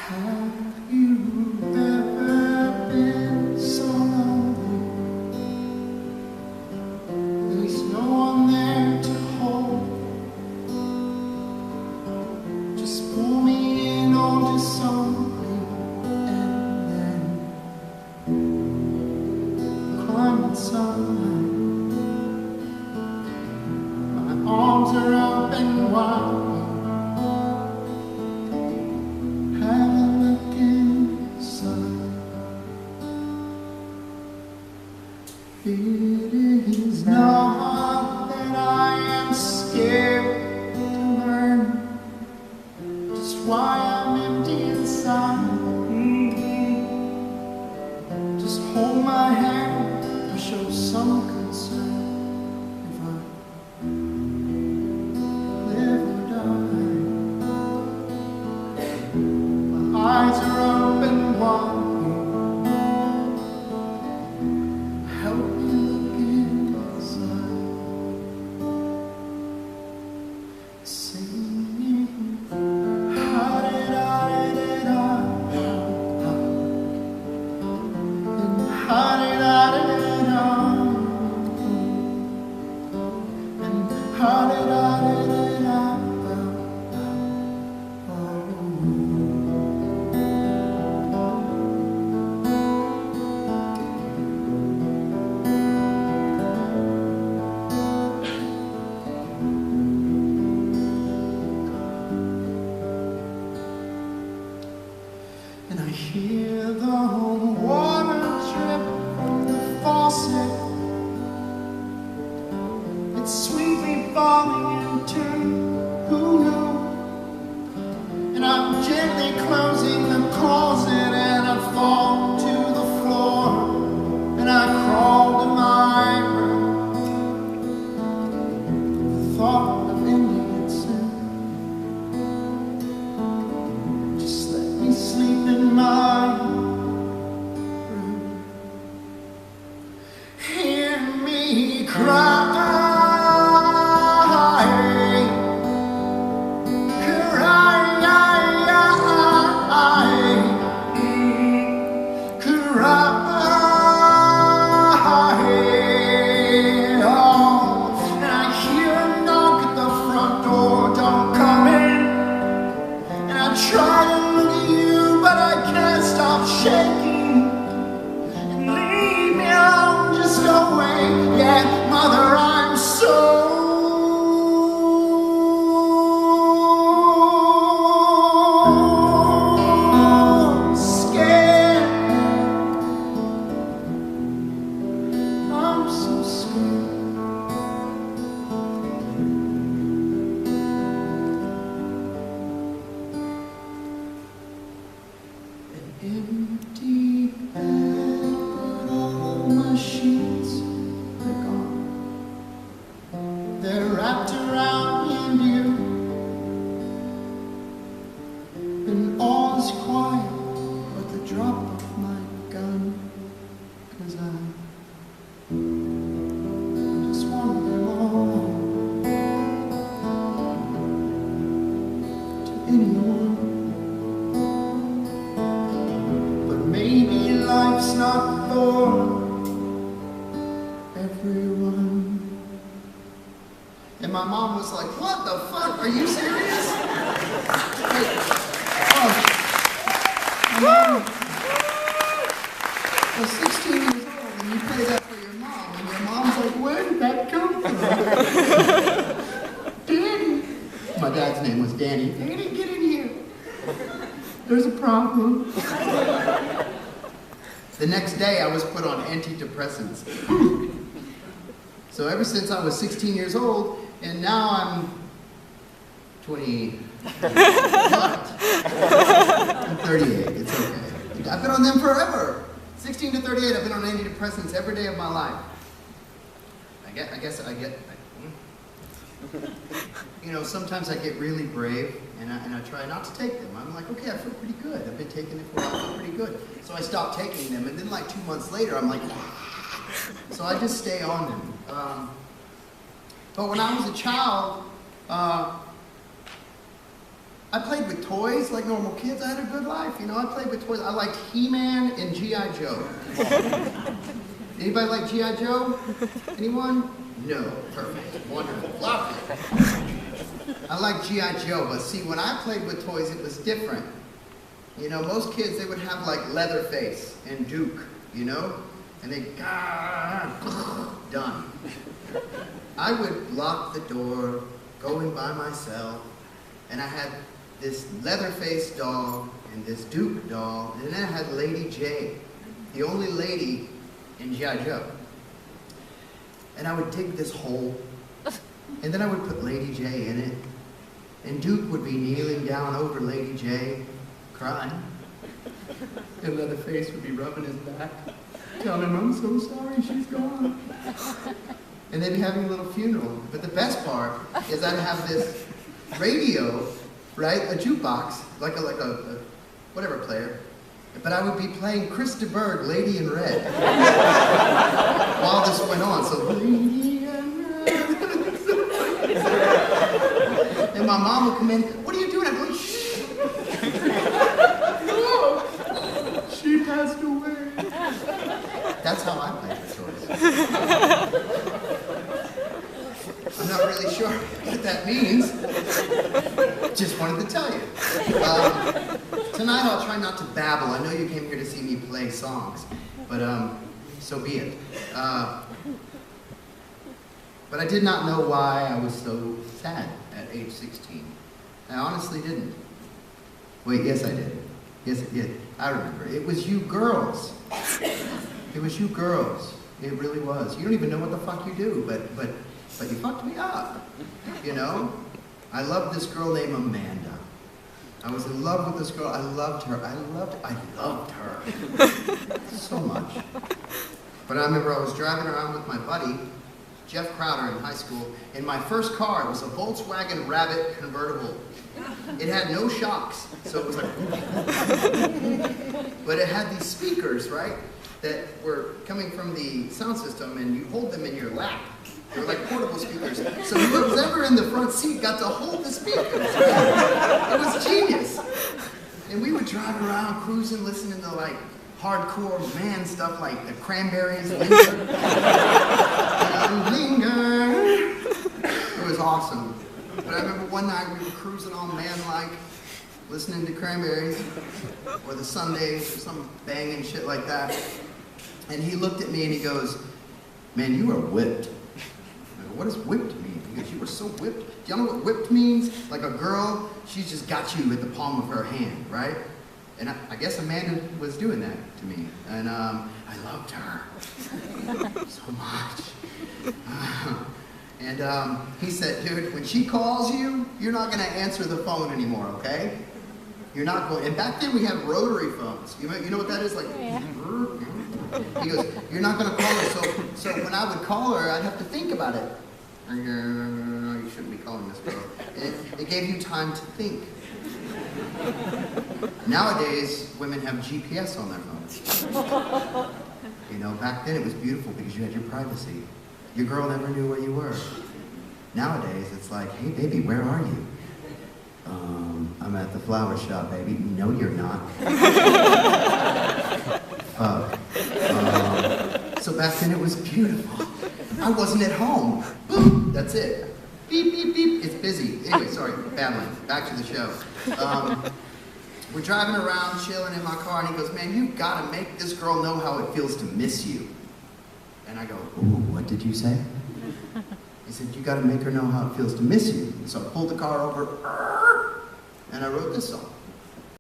Have you ever been so lonely? There's no one there to hold. Just pull me in or disown me, and then climb inside. My arms are open wide. It is not that I am scared to learn just why I'm empty inside. Just hold my hand or show some concern if I live or die. My eyes are open wide. And I hear the water drip from the faucet. It's sweetly falling into who knew. And I'm gently closing the closet, and I fall to the floor, and I crawl to my room. The thought of ending it soon. Just let me sleep in my room. Hear me cry. Empty bed, but all my sheets are gone. They're wrapped around you, and all is quiet but the drop of my gun. 'Cause I just want to belong to anyone. Maybe life's not for everyone. And my mom was like, "What the fuck? Are you serious?" My mom was 16 years old, and you play that for your mom, and your mom's like, "Where did that come from?" Danny. My dad's name was Danny. Danny, get in here. There's a problem. The next day, I was put on Anti Depressants. So ever since I was 16 years old, and now I'm 20. I'm 38. It's okay. I've been on them forever. 16 to 38, I've been on antidepressants every day of my life. I guess I get. You know, sometimes I get really brave, and I try not to take them. I'm like, okay, I feel pretty good. I've been taking it for a while, I feel pretty good. So I stop taking them, and then like 2 months later, I'm like, so I just stay on them. But when I was a child, I played with toys like normal kids. I had a good life, you know. I played with toys. I liked He-Man and G.I. Joe. Anybody like G.I. Joe? Anyone? No. Perfect. Wonderful. Lovely. I like G.I. Joe, but see, when I played with toys, it was different. You know, most kids, they would have like Leatherface and Duke, you know? And they, done. I would lock the door, go in by myself, and I had this Leatherface doll and this Duke doll, and then I had Lady J, the only lady in G.I. Joe. And I would dig this hole, and then I would put Lady J in it, and Duke would be kneeling down over Lady J, crying, and Leatherface would be rubbing his back, telling him, I'm so sorry, she's gone. And they'd be having a little funeral. But the best part is I'd have this radio, right, a jukebox, like a whatever player, but I would be playing Krista Berg, Lady in Red, while this went on. So, Lady in Red. And my mom would come in, what are you doing? I'm going, shh. No, she passed away. That's how I play with toys. I'm not really sure what that means. Just wanted to tell you. Tonight I'll try not to babble. I know you came here to see me play songs, but so be it. But I did not know why I was so sad at age 16. I honestly didn't. Wait, yes I did. Yes, I remember. It was you girls. It was you girls. It really was. You don't even know what the fuck you do, but you fucked me up. You know? I loved this girl named Amanda. I was in love with this girl. I loved her. I loved her. So much. But I remember I was driving around with my buddy, Jeff Crowder, in high school. In my first car, it was a Volkswagen Rabbit convertible. It had no shocks, so it was like, but it had these speakers, right, that were coming from the sound system, and you hold them in your lap. They were like portable speakers. So whoever was ever in the front seat got to hold the speakers. It was genius. And we would drive around, cruising, listening to like hardcore man stuff like the Cranberries, Linger. Linger. It was awesome. But I remember one night we were cruising all man-like, listening to Cranberries, or the Sundays, or some banging shit like that. And he looked at me and he goes, man, you are whipped. I go, what does whipped mean? He goes, you were so whipped. Do y'all know what whipped means? Like a girl, she's just got you at the palm of her hand, right? And I guess Amanda was doing that to me. And I loved her so much. And he said, dude, when she calls you, you're not going to answer the phone anymore, okay? You're not going. And back then we had rotary phones. You know what that is? Like, yeah. He goes, you're not going to call her. So when I would call her, I'd have to think about it. You shouldn't be calling this girl. It gave you time to think. Nowadays, women have GPS on their phones. You know, back then it was beautiful because you had your privacy. Your girl never knew where you were. Nowadays, it's like, hey, baby, where are you? I'm at the flower shop, baby. No, you're not. So back then it was beautiful. I wasn't at home. Boom, that's it. Beep, beep, beep, it's busy. Anyway, sorry, babbling. Back to the show. We're driving around, chilling in my car, and he goes, man, you've got to make this girl know how it feels to miss you. And I go, ooh, what did you say? He said, you got to make her know how it feels to miss you. So I pulled the car over, and I wrote this song.